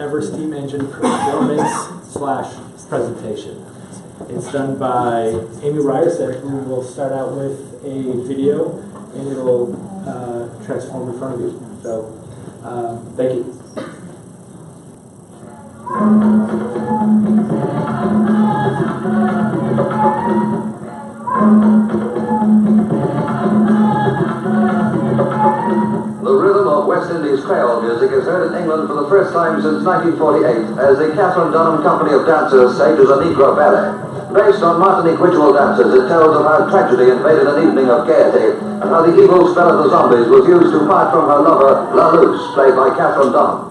ever steam engine performance/presentation. It's done by Amy Ryerson, who will start out with a video, and it'll transform in front of you. So, thank you. The rhythm of West Indies Creole music is heard in England for the first time since 1948 as the Catherine Dunham Company of Dancers stages a Negro ballet. Based on Martinique ritual dances, it tells of how tragedy invaded an evening of gaiety and how the evil spell of the zombies was used to part from her lover, La Luce, played by Catherine Dunham.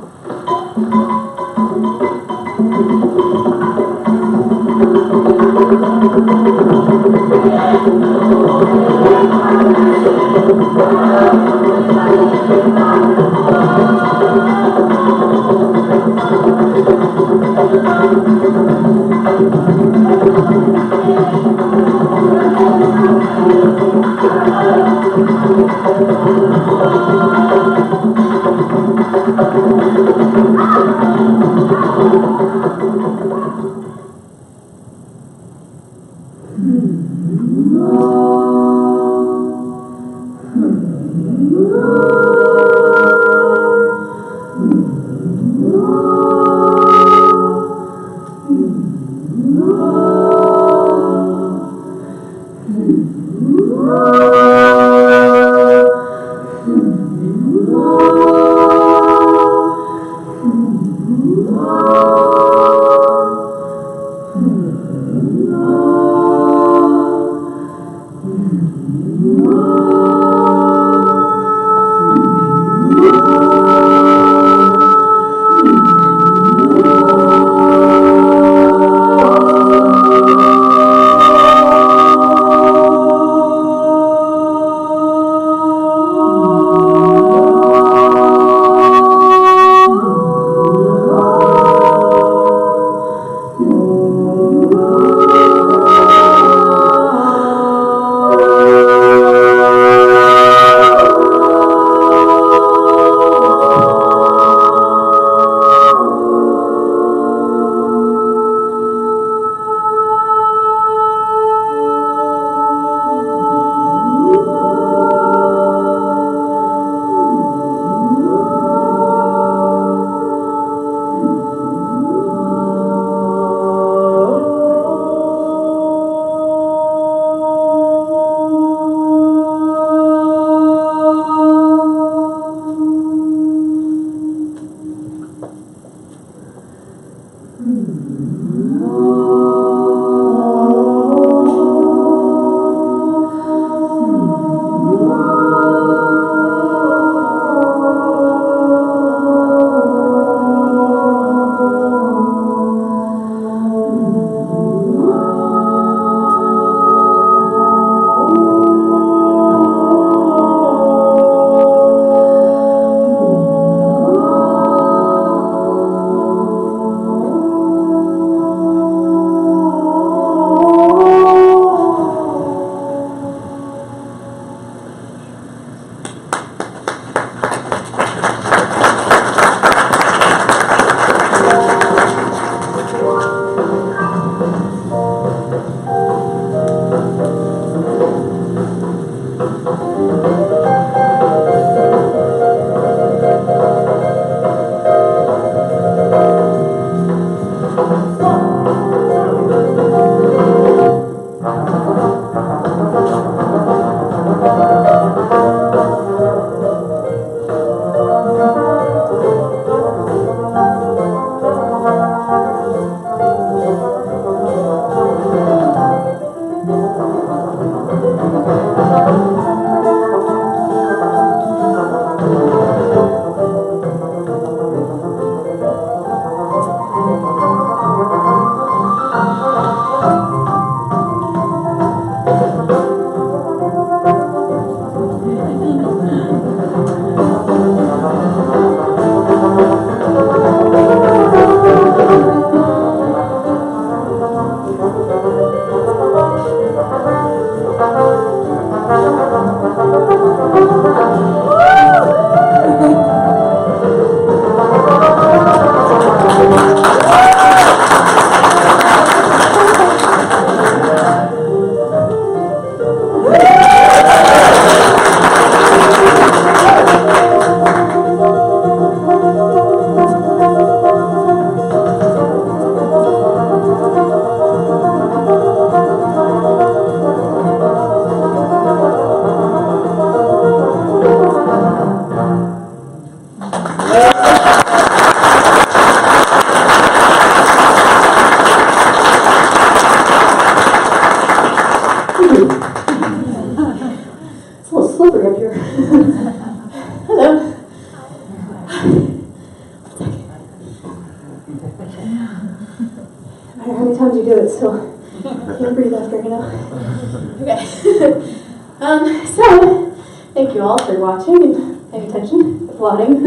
So, thank you all for watching and paying attention, applauding.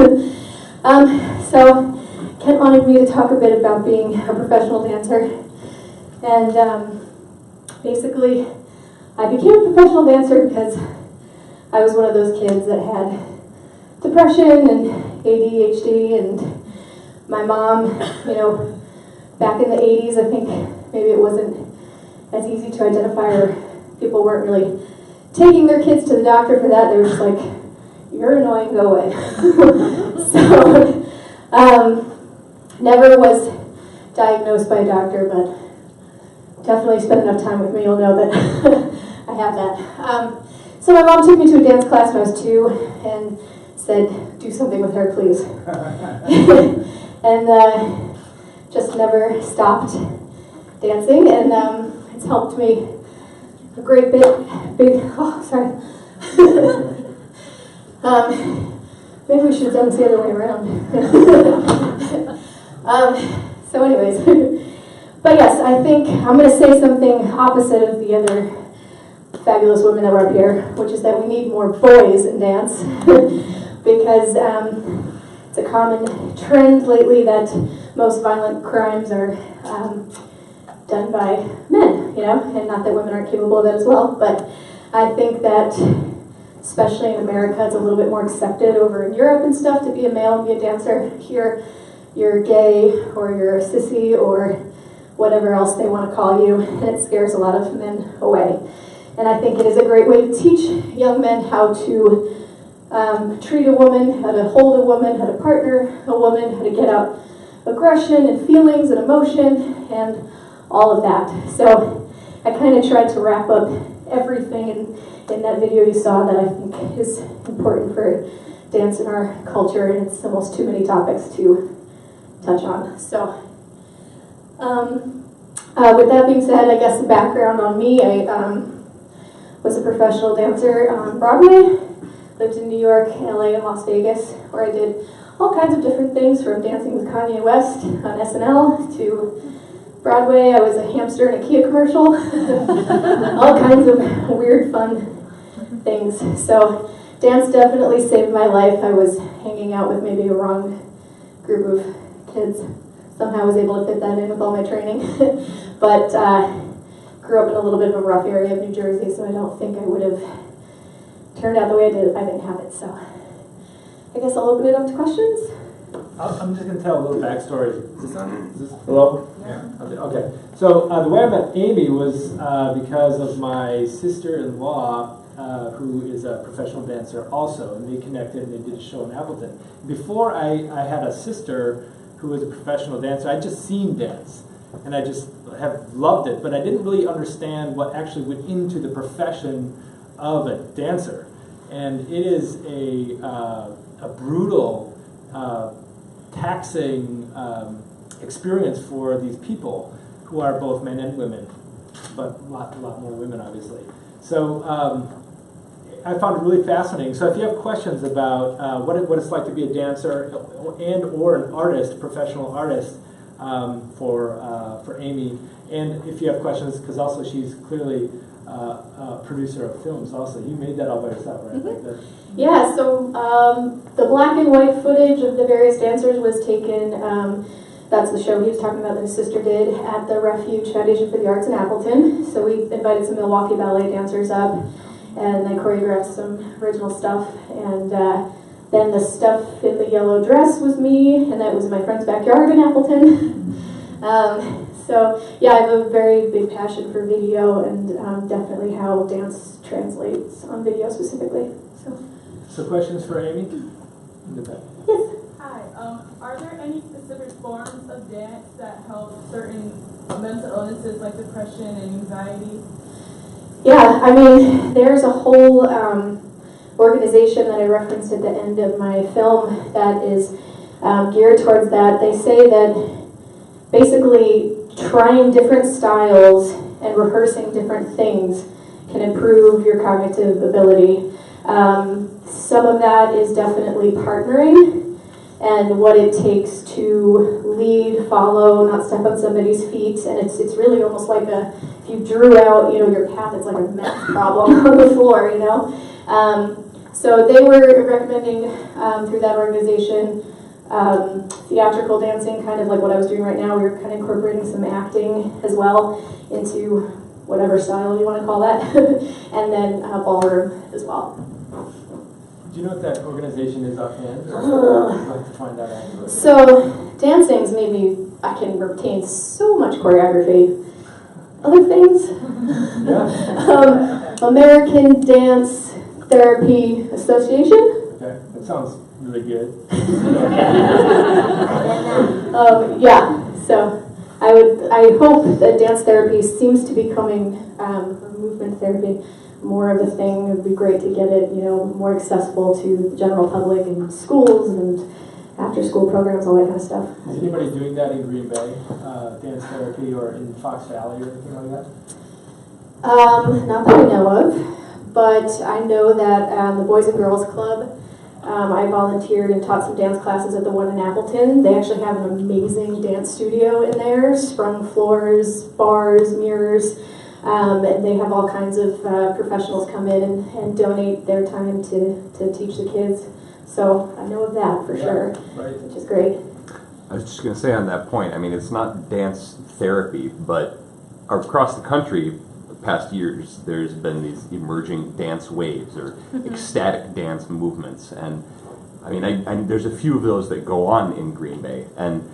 So, Kent wanted me to talk a bit about being a professional dancer. And basically, I became a professional dancer because I was one of those kids that had depression and ADHD, and my mom, you know, back in the 80s, I think maybe it wasn't as easy to identify, or people weren't really taking their kids to the doctor for that. They were just like, you're annoying, go away. So, never was diagnosed by a doctor, but definitely spent enough time with me, you'll know that I have that. So my mom took me to a dance class when I was 2 and said, do something with her, please. And just never stopped dancing, and it's helped me a great big, oh, sorry. Maybe we should have done this the other way around. So anyways, but yes, I think I'm going to say something opposite of the other fabulous women that were up here, which is that we need more boys in dance, because it's a common trend lately that most violent crimes are done by men, you know, and not that women aren't capable of that as well, but I think that especially in America it's a little bit more accepted over in Europe and stuff to be a male and be a dancer. Here you're gay or you're a sissy or whatever else they want to call you, and it scares a lot of men away. And I think it is a great way to teach young men how to treat a woman, how to hold a woman, how to partner a woman, how to get out aggression and feelings and emotion and all of that. So I kind of tried to wrap up everything in that video you saw that I think is important for dance in our culture, and it's almost too many topics to touch on. So with that being said, I guess the background on me, I was a professional dancer on Broadway, lived in New York, LA, and Las Vegas, where I did all kinds of different things, from dancing with Kanye West on SNL to Broadway. I was a hamster in a Kia commercial. All kinds of weird, fun things. So dance definitely saved my life. I was hanging out with maybe a wrong group of kids. Somehow I was able to fit that in with all my training. But grew up in a little bit of a rough area of New Jersey, so I don't think I would have turned out the way I did if I didn't have it. So I guess I'll open it up to questions. I'm just going to tell a little backstory. Is this on? Is this hello? Yeah. Okay. So the way I met Amy was because of my sister-in-law, who is a professional dancer also, and they connected and they did a show in Appleton. Before I had a sister who was a professional dancer. I'd just seen dance, and I just have loved it, but I didn't really understand what actually went into the profession of a dancer. And it is a brutal, taxing experience for these people who are both men and women, but a lot more women, obviously. So I found it really fascinating. So if you have questions about what it's like to be a dancer and or an artist, professional artist, for Amy, and if you have questions, because also she's clearly a producer of films also. You made that all by yourself, right? Mm-hmm. Like yeah, so the black and white footage of the various dancers was taken, that's the show he was talking about that his sister did at the Refuge Foundation for the Arts in Appleton. So we invited some Milwaukee ballet dancers up, and they choreographed some original stuff, and Then the stuff in the yellow dress was me, and that was in my friend's backyard in Appleton. So yeah, I have a very big passion for video and definitely how dance translates on video specifically. So questions for Amy? Yes. Hi. Are there any specific forms of dance that help certain mental illnesses like depression and anxiety? Yeah, I mean, there's a whole organization that I referenced at the end of my film that is geared towards that. They say that basically trying different styles and rehearsing different things can improve your cognitive ability. Some of that is definitely partnering and what it takes to lead, follow, not step on somebody's feet. And it's really almost like if you drew out, your path, it's like a math problem on the floor, So they were recommending through that organization theatrical dancing, kind of like what I was doing right now. We were kind of incorporating some acting as well into whatever style you want to call that, and then ballroom as well. Do you know what that organization is offhand? Or I'd like to find out afterwards. So dancing's made me, I can retain so much choreography. Other things? Yeah. American Dance Therapy Association. Okay, that sounds really good. So I hope that dance therapy seems to be becoming, movement therapy, more of a thing. It would be great to get it, more accessible to the general public and schools and after-school programs, all that kind of stuff. Is anybody doing that in Green Bay, dance therapy, or in Fox Valley or anything like that? Not that I know of, but I know that the Boys and Girls Club, I volunteered and taught some dance classes at the one in Appleton. They actually have an amazing dance studio in there, sprung floors, bars, mirrors, and they have all kinds of professionals come in and donate their time to teach the kids. So I know of that for sure, right. Which is great. I was just going to say on that point, I mean, it's not dance therapy, but across the country, the past years, there's been these emerging dance waves or ecstatic dance movements. And I mean, there's a few of those that go on in Green Bay. And,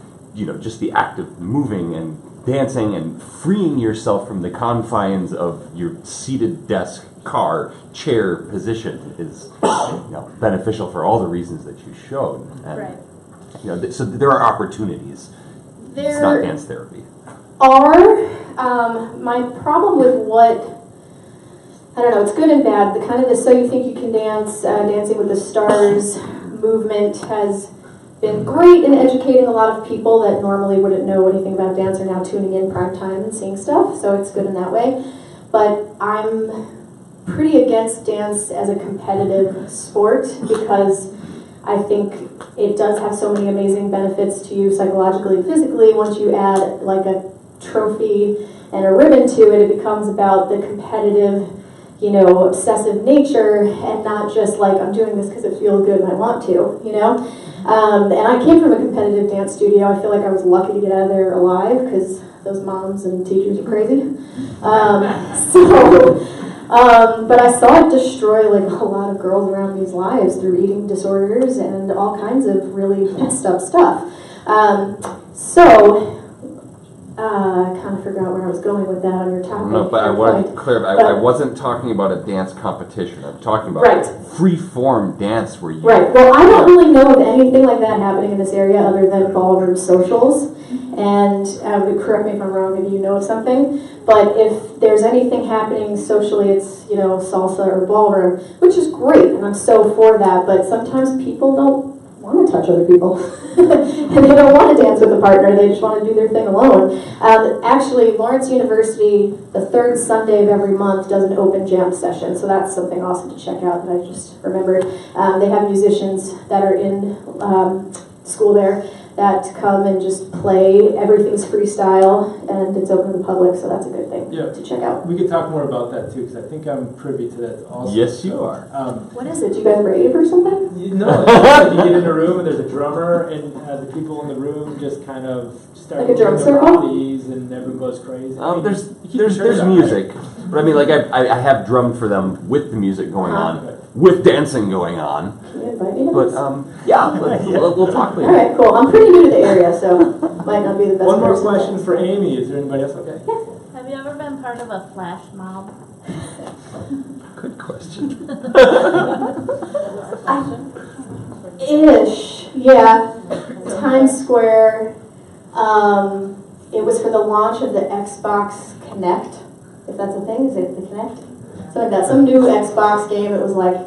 just the act of moving and dancing and freeing yourself from the confines of your seated desk, car, chair position is beneficial for all the reasons that you showed. And, Right. So there are opportunities. It's not dance therapy. My problem with it's good and bad. The kind of the So You Think You Can Dance, Dancing with the Stars movement has been great in educating a lot of people that normally wouldn't know anything about dance are now tuning in prime time and seeing stuff, so it's good in that way. But I'm pretty against dance as a competitive sport because I think it does have so many amazing benefits to you psychologically and physically. Once you add like a trophy and a ribbon to it, it becomes about the competitive, obsessive nature and not just like I'm doing this because it feels good and I want to, And I came from a competitive dance studio. I feel like I was lucky to get out of there alive because those moms and teachers are crazy. But I saw it destroy like a lot of girls around me's lives through eating disorders and all kinds of really messed up stuff. I kind of forgot where I was going with that on your topic. No, but I wanted to clarify. I wasn't talking about a dance competition. I'm talking about free-form dance where you... Right. Well, I don't really know of anything like that happening in this area other than ballroom socials. And correct me if I'm wrong if you know of something. But if there's anything happening socially, it's, salsa or ballroom, which is great. And I'm so for that. But sometimes people don't want to touch other people. And they don't want to dance with a partner. They just want to do their thing alone. Actually, Lawrence University, the third Sunday of every month, does an open jam session. So that's something awesome to check out that I just remembered. They have musicians that are in school there that come and just play. Everything's freestyle, and it's open to the public, so that's a good thing to check out. We could talk more about that, too, because I think I'm privy to that also. Yes, you are. What is it? Do you guys rave or something? No, it's like you get in a room, and there's a drummer, and the people in the room just kind of start like a drum their circle? bodies, and everyone goes crazy. There's music, but I mean, like I have drummed for them with the music going on. with dancing going on. Can you invite me to But this? yeah, we'll talk All later. right, cool. I'm pretty new to the area, so might not be the best One more person. question for Amy. Is there anybody else? Okay. Have you ever been part of a flash mob? Good question. Ish, yeah. Times Square. It was for the launch of the Xbox Connect, if that's a thing. Is it the Connect? So like that, some new Xbox game. It was like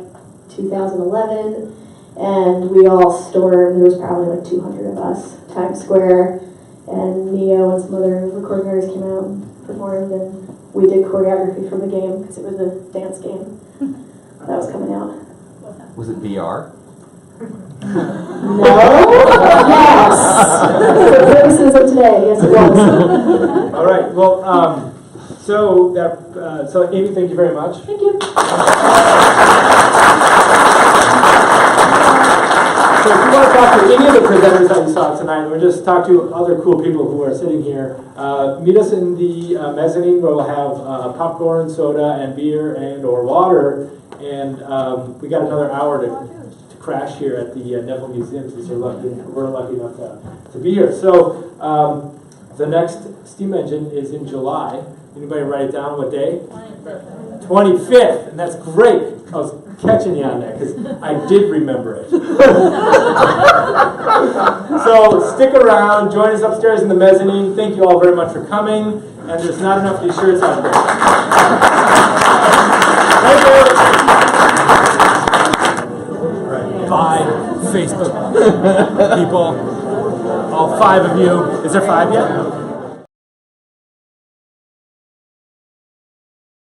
2011, and we all stormed. There was probably like 200 of us. Times Square, and Neo and some other recording artists came out and performed, and we did choreography for the game because it was a dance game that was coming out. Was it VR? No. Yes. For purposes of today, yes it was. All right. Well, so Amy, thank you very much. Thank you. So if you want to talk to any of the presenters that you saw tonight, or just talk to other cool people who are sitting here, meet us in the mezzanine where we'll have popcorn, soda, and beer and or water. And we got another hour to crash here at the Neville Museum since we're lucky enough to be here. So the next steam engine is in July. Anybody write it down? What day? 25th. And that's great. I was catching you on that because I did remember it. So stick around. Join us upstairs in the mezzanine. Thank you all very much for coming. And there's not enough of these shirts out there. Thank you. Bye, Facebook people. All 5 of you. Is there 5 yet?